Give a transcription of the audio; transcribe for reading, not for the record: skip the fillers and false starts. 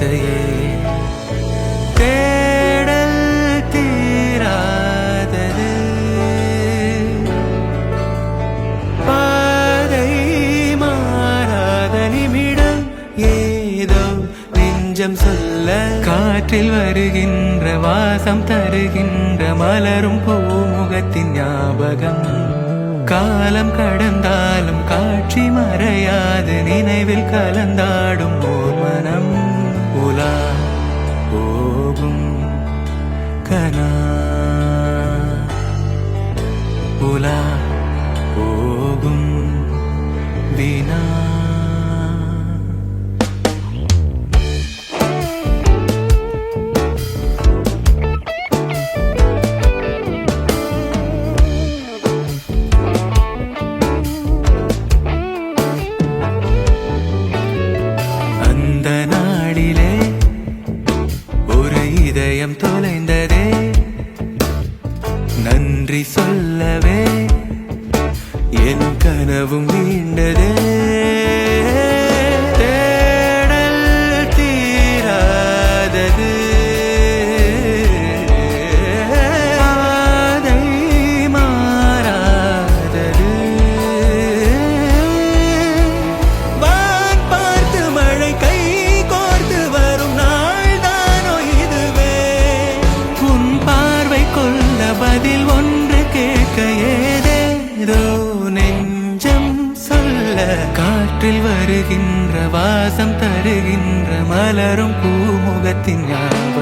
பாதையே தேடல் தீராதது பாதை மாறாத நிமிடம் ஏதோ நெஞ்சம் சொல்ல காற்றில் வருகின்ற வாசம் தருகின்ற மலரும் பூமுகத்தின் ஞாபகம் காலம் கடந்தாலும் காட்சி மறையாது நினைவில் கலந்தாடும் ஓர் மனம் உலா போகும் கனா உலா போகும் வினா இதயம் தொலைந்ததே நன்றி சொல்லவே என் கனவும் நீண்டதே தேடல் தீராதது பாதை மாறாதது வான் பார்த்து மழை கை கோர்த்து வரும் பதில் ஒன்று கேட்க ஏதேதோ நெஞ்சம் சொல்ல காற்றில் வருகின்ற வாசம் தருகின்ற மலரும் பூமுகத்தின் ஞாபகம்